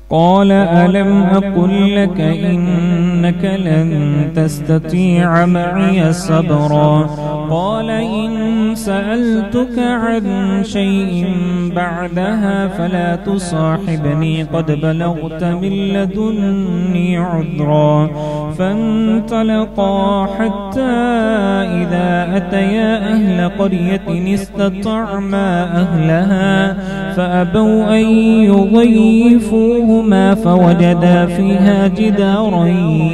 قال ألم أقل لك إنك لن تستطيع معي صبرا قال إن سألتك عن شيء بعدها فلا تصاحبني قد بلغت من لدني عذرا فانطلقا حتى إذا أتيا أهل قرية استطعما أهلها فأبوا أن يضيفوهما فوجدا فيها جدارا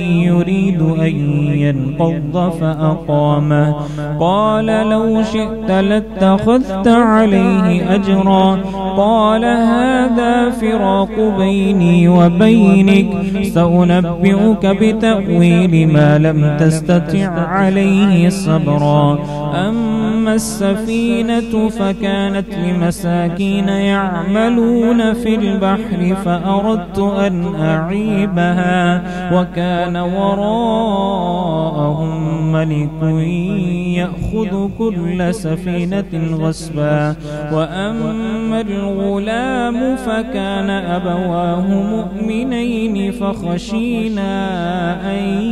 يريد أن ينقض فأقامه قال لو شئت لاتخذت عليه أجرا قال هذا فراق بيني وبينك سأنبئك بتأويل ما لم تستطع عليه صبرا أما السفينة فكانت لمساكين يعملون في البحر فأردت أن أعيبها وكان وراءهم ملك يأخذ كل سفينة غصبا وأما الغلام فكان أبواه مؤمنين فخشينا أن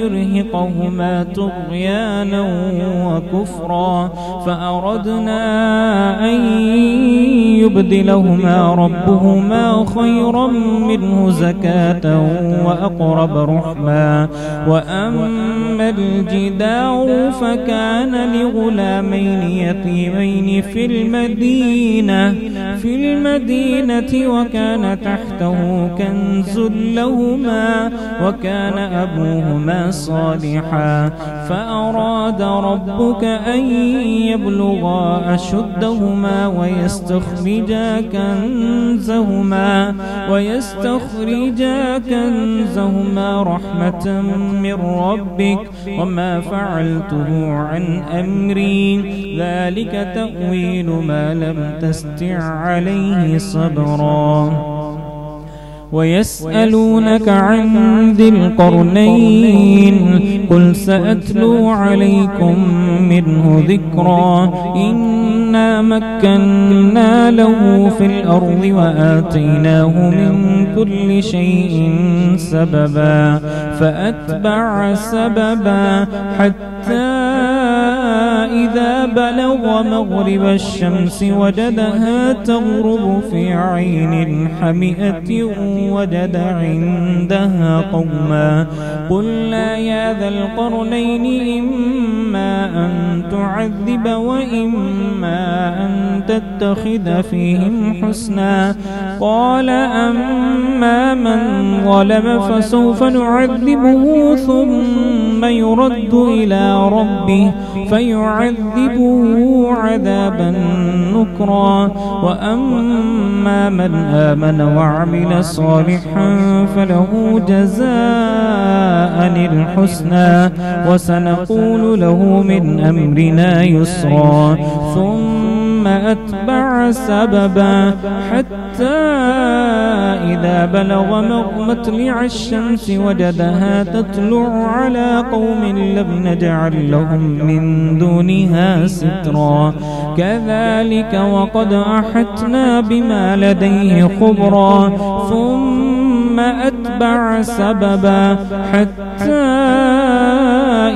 يرهقهما طغيانا وكفرا فأردنا أن يبدلهما ربهما خيرا منه زكاة وأقرب رحما وأما الجدار فكان لغلامين يتيمين في المدينة وكان تحته كنز لهما وكان أبوهما صالحا فأراد ربك أن يبلغا أشدهما ويستخرجا كنزهما رحمة من ربك وما فعلته عن أمري ذلك تأويل ما لم تستع عليه صبرا ويسألونك عن ذي القرنين قل سأتلو عليكم منه ذكرا إنا مكنا له في الأرض وآتيناه من كل شيء سببا فأتبع سببا حتى إذا بلغ مغرب الشمس وجدها تغرب في عين حمئة وجد عندها قوما قلنا يا ذا القرنين إما أن تعذب وإما أن تتخذ فيهم حسنا قال أما من ظلم فسوف نعذبه ثم يرد إلى ربه فيعذبه عذابا نكرا وأما من آمن وعمل صالحا فله جزاء الحسنى وسنقول له من أمرنا يسرا ثم أتبع سببا حتى إذا بلغ مطلع الشمس وجدها تطلع على قوم لم نجعل لهم من دونها سترا كذلك وقد أحطنا بما لديه خبرا ثم أتبع سببا حتى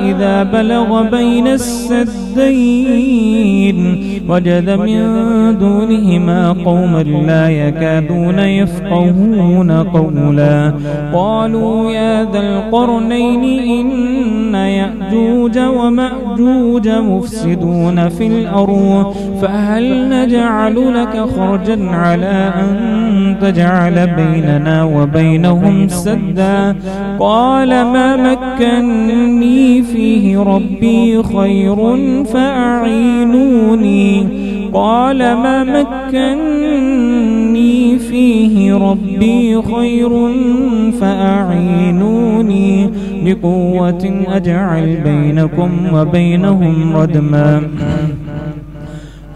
إذا بلغ بين السدين وجد من دونهما قوما لا يكادون يفقهون قولا قالوا يا ذا القرنين إن يأجوج ومأجوج مفسدون في الأرض فهل نجعل لك خرجا على أن تجعل بيننا وبينهم سدا قال ما مكنني فيه ربي خير فأعينوني قال ما مكنني فيه ربي خير فأعينوني بقوة أجعل بينكم وبينهم ردما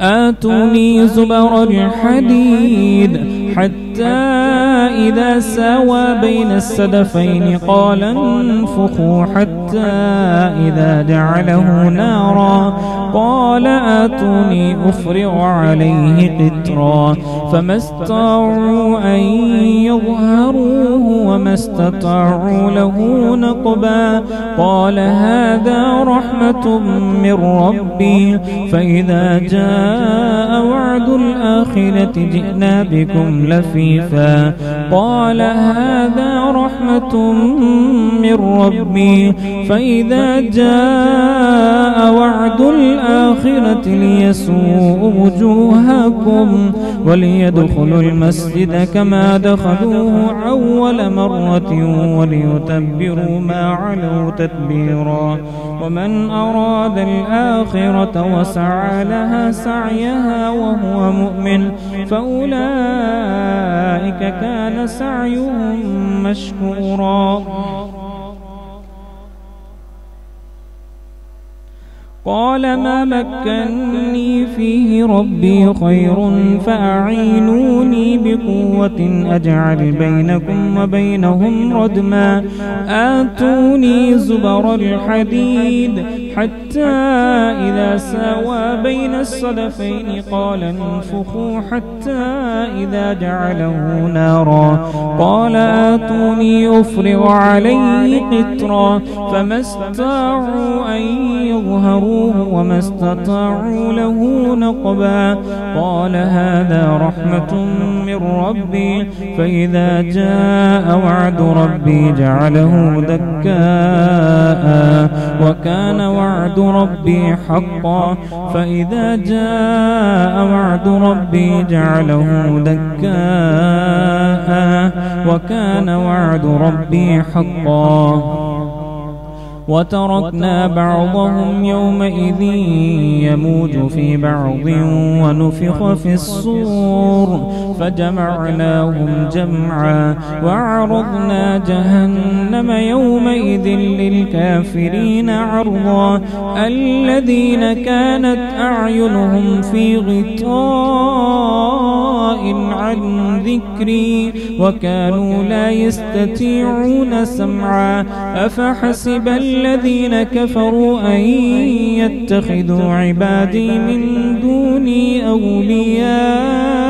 آتوني زبر الحديد حتى حتى إذا ساوى بين السدفين قال انفخوا حتى إذا جعله نارا قال آتوني أفرغ عليه قطرا فما استطاعوا أن يظهروه وما استطاعوا له نقبا قال هذا رحمة من ربي فإذا جاء وعد الآخرة جئنا بكم لفيفا قال هذا رحمة من ربي فإذا جاء وعد الآخرة ليسوء وجوهكم وليدخلوا المسجد كما دخلوه أول مرة وليتبروا ما علوا تتبيرا ومن أراد الآخرة وسعى لها سعيها وهو مؤمن فأولئك كان سعيهم مشكورا قال ما مكنني فيه ربي خير فأعينوني بقوة أجعل بينكم وبينهم ردما آتوني زبر الحديد حتى إذا ساوى بين الصدفين قال انفخوا حتى إذا جعله نارا قال آتوني أفرغ عليه قطرا فما استطاعوا أن يظهروه وما استطاعوا له نقبا قال هذا رحمة من ربي فإذا جاء وعد ربي جعله دكاء وكان وعد ربي حقا فإذا جاء وعد ربي جعله دكاء وكان وعد ربي حقا وتركنا بعضهم يومئذ يموج في بعض ونفخ في الصور فجمعناهم جمعا وعرضنا جهنم يومئذ للكافرين عرضا الذين كانت أعينهم في غطاء عن ذكري وكانوا لا يستطيعون سمعا أفحسب الذين كفروا أن يتخذوا عبادي من دوني أولياء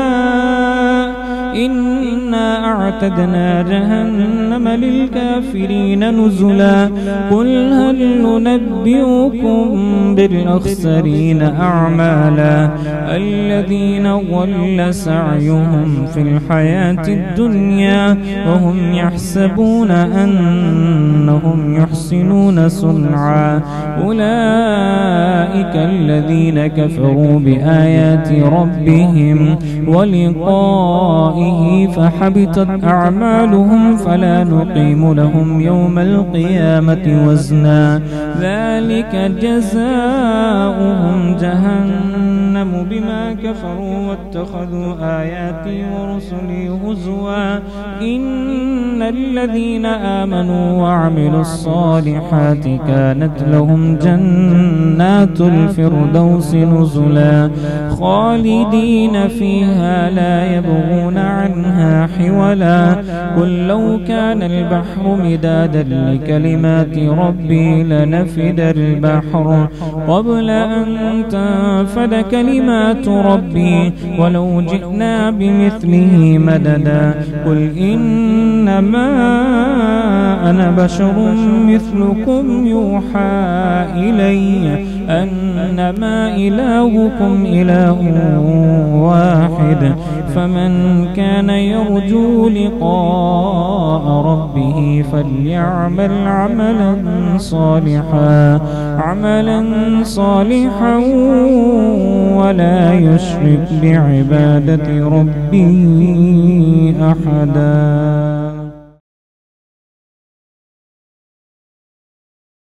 إنا أعتدنا جهنم للكافرين نزلا قل هل ننبئكم بالأخسرين أعمالا الذين ضل سعيهم في الحياة الدنيا وهم يحسبون أنهم يحسنون صنعا أولئك الذين كفروا بآيات ربهم ولقائه فحبطت أعمالهم فلا نقيم لهم يوم القيامة وزنا ذلك جزاؤهم جهنم بما كفروا واتخذوا آياتي ورسلي هزوا إن الذين آمنوا وعملوا الصالحات كانت لهم جنات الفردوس نزلا خالدين فيها لا يبغون عنها حولا قل لو كان البحر مدادا لكلمات ربي لنفد البحر قبل أن تنفد كلمات ربي ولو جئنا بمثله مددا قل إنما أنا بشر مثلكم يوحى إلي أنما إلهكم إله واحد فمن كان يرجو لقاء ربه فليعمل عملا صالحا ولا يشرك بعبادة ربه أحدا.